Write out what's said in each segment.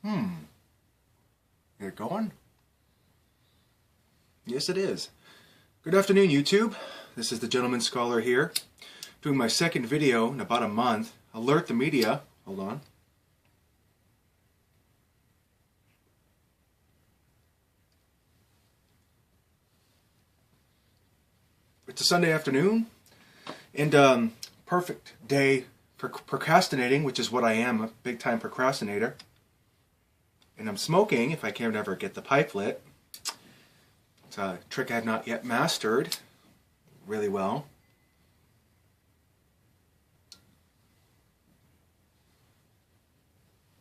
Get it going? Yes, it is. Good afternoon, YouTube. This is the Gentleman Scholar here, doing my second video in about a month. Alert the media. Hold on. It's a Sunday afternoon, and perfect day for procrastinating, which is what I am, a big-time procrastinator. And I'm smoking, if I can ever get the pipe lit. It's a trick I've not yet mastered really well.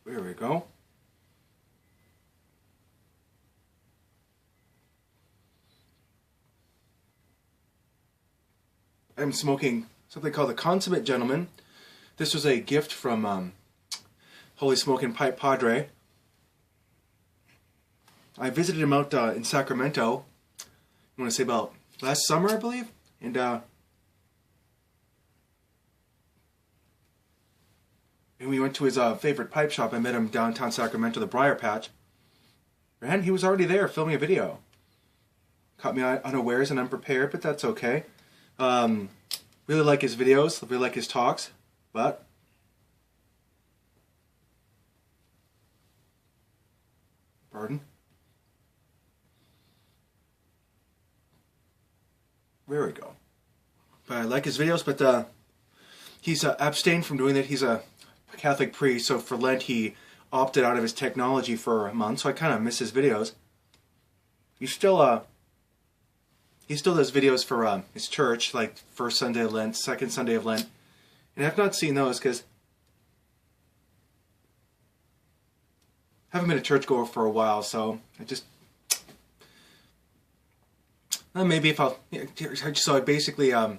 There we go. I'm smoking something called the Consummate Gentleman. This was a gift from Holy Smokin' Pipe Padre. I visited him out in Sacramento, I want to say about last summer, I believe, and we went to his favorite pipe shop. I met him downtown Sacramento, the Briar Patch, and he was already there filming a video. Caught me unawares and unprepared, but that's okay. Really like his videos, really like his talks, but pardon? There we go. But I like his videos, but he's abstained from doing that. He's a Catholic priest, so for Lent he opted out of his technology for a month, so I kind of miss his videos. He still does videos for his church, like first Sunday of Lent, second Sunday of Lent, and I've not seen those because I haven't been a churchgoer for a while, so I just maybe if I'll so I basically haven't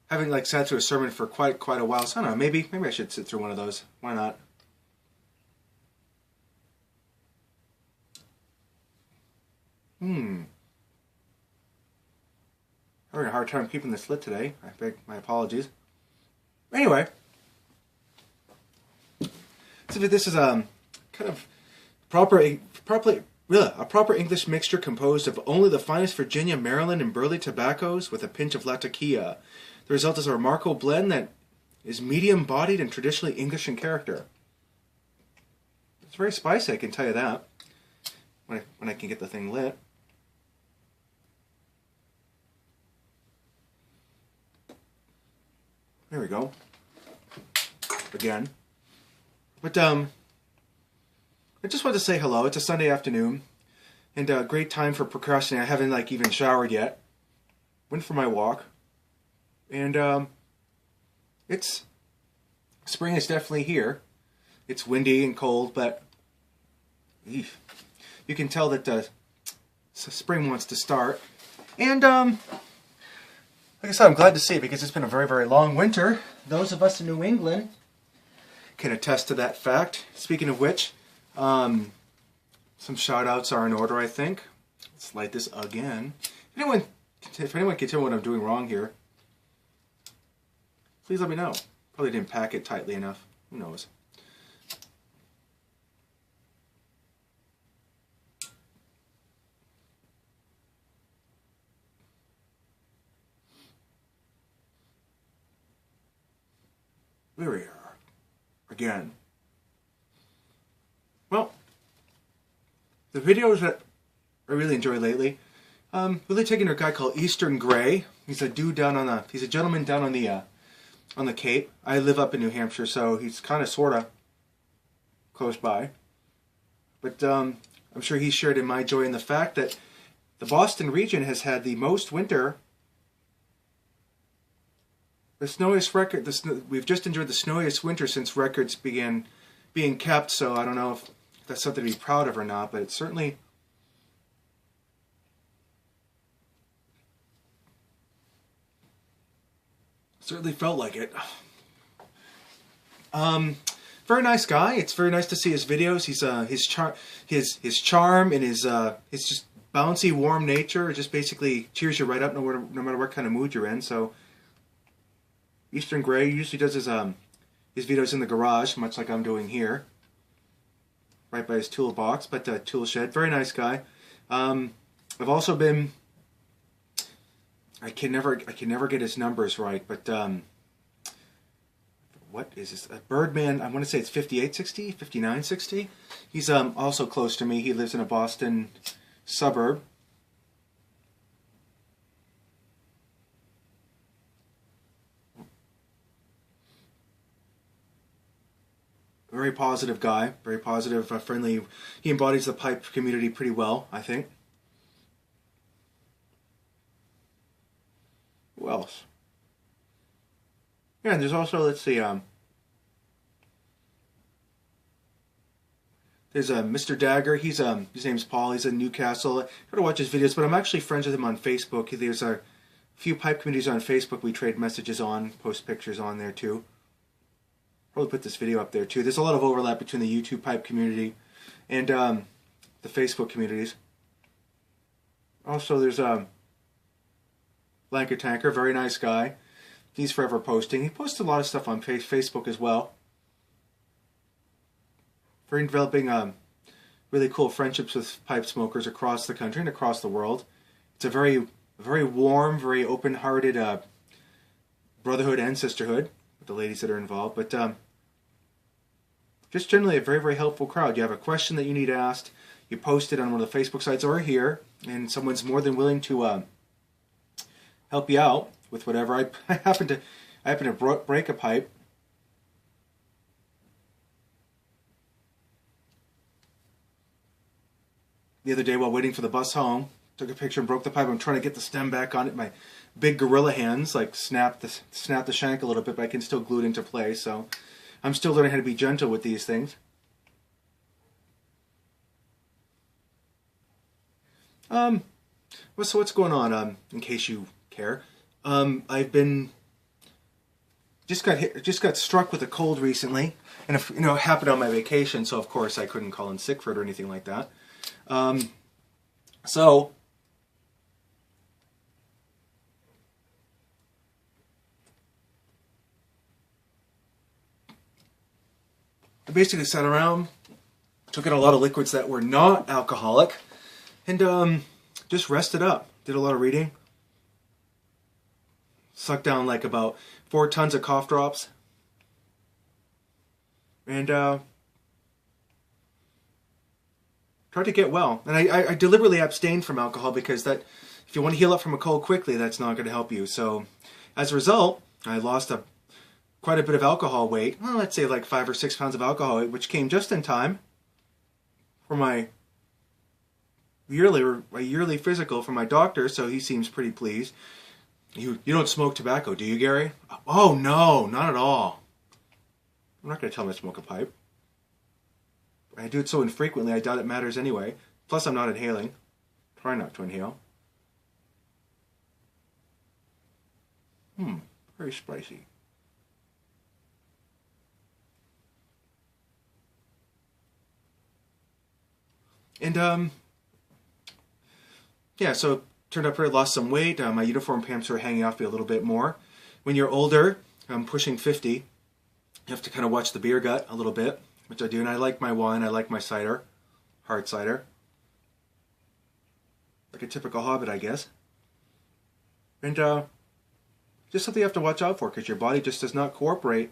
like sat through a sermon for quite a while, so I don't know, maybe I should sit through one of those. Why not? Having a hard time keeping this lit today. I beg my apologies. Anyway, so this is kind of a proper English mixture composed of only the finest Virginia, Maryland, and Burley tobaccos with a pinch of Latakia. The result is a remarkable blend that is medium-bodied and traditionally English in character. It's very spicy, I can tell you that, when I can get the thing lit. There we go. Again. But I just wanted to say hello. It's a Sunday afternoon, and a great time for procrastinating. I haven't like even showered yet. Went for my walk, and it's spring is definitely here. It's windy and cold, but you can tell that spring wants to start. And like I said, I'm glad to see it because it's been a very long winter. Those of us in New England can attest to that fact. Speaking of which, some shout outs are in order, I think. Let's light this again. If anyone can tell me what I'm doing wrong here, please let me know. Probably didn't pack it tightly enough. Who knows? There we are. Again. Well, the videos that I really enjoy lately, really taking a guy called Eastern Grey. He's a dude he's a gentleman down on the Cape. I live up in New Hampshire, so he's kind of sorta close by. But I'm sure he shared in my joy in the fact that the Boston region has had the most winter. The snowiest record. We've just enjoyed the snowiest winter since records began being kept. So I don't know if that's something to be proud of or not, but it certainly felt like it. Very nice guy. It's very nice to see his videos. He's his charm and his just bouncy, warm nature just basically cheers you right up no matter what kind of mood you're in. So Eastern Grey usually does his videos in the garage, much like I'm doing here. right by his toolbox, but tool shed. Very nice guy. I've also been. I can never get his numbers right, but what is this? Birdman. I want to say it's 5860, 5960. He's also close to me. He lives in a Boston suburb. Very positive guy, very positive, friendly. He embodies the pipe community pretty well, I think. Who else? Yeah, and there's also, let's see, there's Mr. Dagger. He's his name's Paul. He's in Newcastle. I gotta watch his videos, but I'm actually friends with him on Facebook. There's a few pipe communities on Facebook we trade messages on, post pictures on there too. Probably put this video up there too. There's a lot of overlap between the YouTube pipe community and the Facebook communities. Also, there's Blanket Tanker, very nice guy. He's forever posting. He posts a lot of stuff on Facebook as well. For developing really cool friendships with pipe smokers across the country and across the world. It's a very warm, very open-hearted brotherhood and sisterhood with the ladies that are involved. But just generally a very helpful crowd. You have a question that you need asked, you post it on one of the Facebook sites or here, and someone's more than willing to help you out with whatever. I happen to break a pipe. The other day while waiting for the bus home, took a picture and broke the pipe. I'm trying to get the stem back on it. My big gorilla hands like snap the shank a little bit, but I can still glue it into place. So I'm still learning how to be gentle with these things. So what's going on? In case you care, I've been just got struck with a cold recently, and it happened on my vacation. So of course I couldn't call in sick for it or anything like that. So I basically sat around, took in a lot of liquids that were not alcoholic, and just rested up. Did a lot of reading. Sucked down like about 4 tons of cough drops. And tried to get well. And I deliberately abstained from alcohol because that, if you want to heal up from a cold quickly, that's not going to help you. So as a result, I lost quite a bit of alcohol weight. Well, let's say like 5 or 6 pounds of alcohol weight, which came just in time for my yearly physical from my doctor. So he seems pretty pleased. You don't smoke tobacco, do you, Gary? Oh no, not at all. I'm not going to tell him I smoke a pipe. I do it so infrequently, I doubt it matters anyway. Plus, I'm not inhaling. Try not to inhale. Very spicy. And, yeah, so turned up here, lost some weight. My uniform pants are hanging off me a little bit more. When you're older, I'm pushing 50, you have to kind of watch the beer gut a little bit, which I do. And I like my wine, I like my cider, hard cider. Like a typical hobbit, I guess. And just something you have to watch out for, because your body just does not cooperate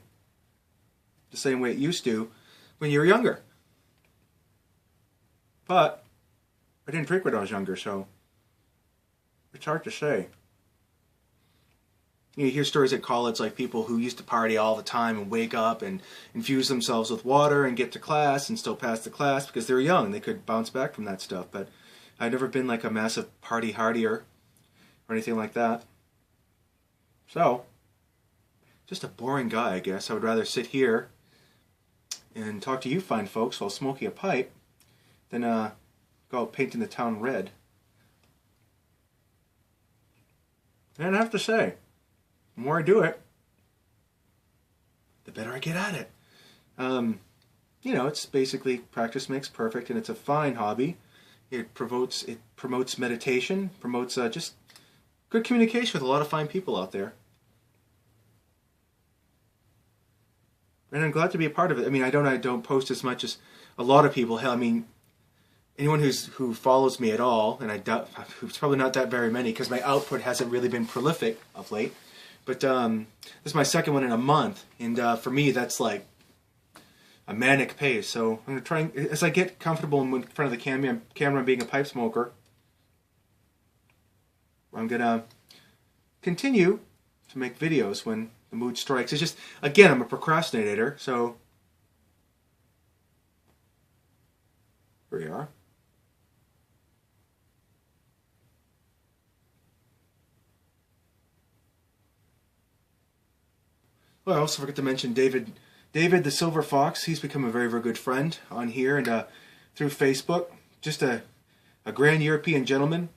the same way it used to when you were younger. But I didn't drink when I was younger, so it's hard to say. You hear stories at college like people who used to party all the time and wake up and infuse themselves with water and get to class and still pass the class because they were young. They could bounce back from that stuff. But I've never been like a massive party hardier or anything like that. So, just a boring guy, I guess. I would rather sit here and talk to you fine folks while smoking a pipe than go out painting the town red. And I have to say, the more I do it, the better I get at it. It's basically practice makes perfect, and it's a fine hobby. It promotes meditation, promotes just good communication with a lot of fine people out there. and I'm glad to be a part of it. I mean, I don't post as much as a lot of people. Hell, I mean, anyone who follows me at all, and I doubt it's probably not that very many because my output hasn't really been prolific of late. But this is my second one in a month, and for me that's like a manic pace. So I'm gonna try as I get comfortable in front of the camera being a pipe smoker. I'm gonna continue to make videos when the mood strikes. It's just, again, I'm a procrastinator, so here we are. Well, I also forgot to mention David the Silver Fox. He's become a very, very good friend on here and through Facebook. Just a grand European gentleman.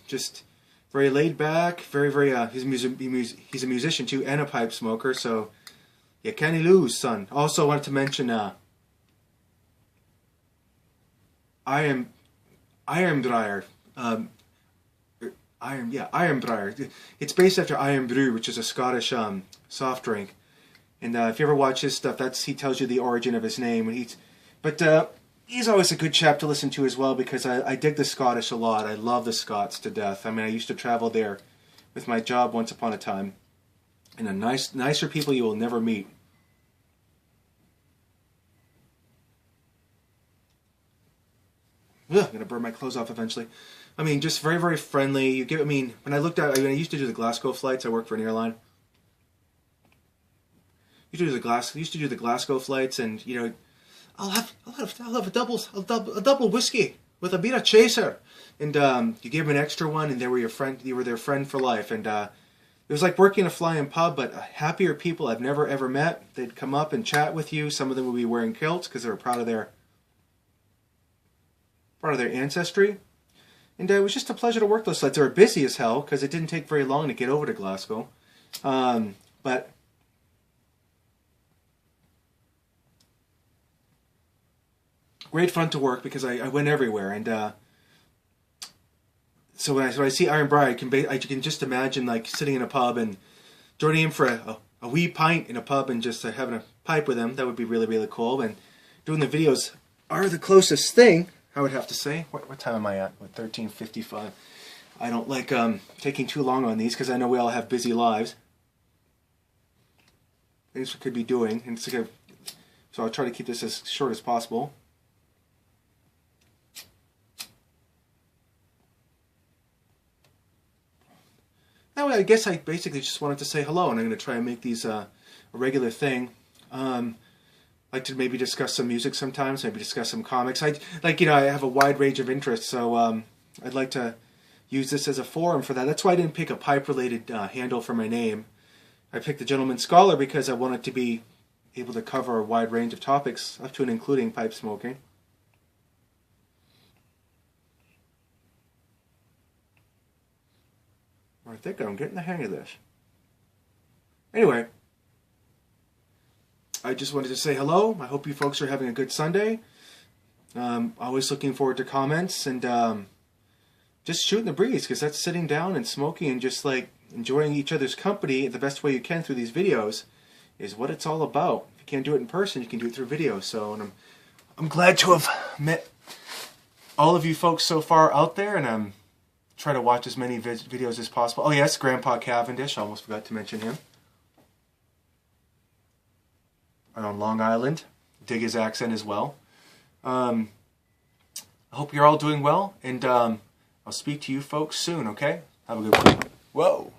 Just very laid back, very, very, he's a musician too and a pipe smoker, so you can't lose, son. Also wanted to mention Iron Dryer. Iron Dryer. It's based after Iron Brew, which is a Scottish soft drink. And if you ever watch his stuff, he tells you the origin of his name. He's always a good chap to listen to as well because I dig the Scottish a lot. I love the Scots to death. I mean, I used to travel there with my job once upon a time. And nicer people you will never meet. Ugh, I'm going to burn my clothes off eventually. I mean, just very, very friendly. When I used to do the Glasgow flights, I worked for an airline. I used to do the Glasgow flights, and you know, I'll have a double whiskey with a beer chaser, and you give them an extra one, and they were your friend. You were their friend for life, and it was like working in a flying pub, but happier people I've never ever met. They'd come up and chat with you. Some of them would be wearing kilts because they were proud of their ancestry. And it was just a pleasure to work those flights. They were busy as hell because it didn't take very long to get over to Glasgow. But great fun to work because I went everywhere. And so when I see Iron Briar, I can just imagine like sitting in a pub and joining him for a wee pint in a pub and just having a pipe with him. That would be really, really cool. And doing the videos are the closest thing, I would have to say. What time am I at? 13:55. I don't like taking too long on these because I know we all have busy lives. Things we could be doing, and so I'll try to keep this as short as possible. Anyway, I guess I basically just wanted to say hello, and I'm going to try and make these a regular thing. Like to maybe discuss some music sometimes, maybe discuss some comics. I have a wide range of interests, so I'd like to use this as a forum for that. That's why I didn't pick a pipe-related handle for my name. I picked the Gentleman Scholar because I wanted to be able to cover a wide range of topics, up to and including pipe smoking. I think I'm getting the hang of this. Anyway, I just wanted to say hello. I hope you folks are having a good Sunday. Always looking forward to comments and just shooting the breeze, because that's sitting down and smoking and just like enjoying each other's company the best way you can through these videos is what it's all about. If you can't do it in person, you can do it through video. So, and I'm glad to have met all of you folks so far out there, and I'm try to watch as many videos as possible. Oh yes, Grandpa Cavendish. I almost forgot to mention him. On Long Island. Dig his accent as well. I hope you're all doing well, and I'll speak to you folks soon, okay? Have a good one. Whoa.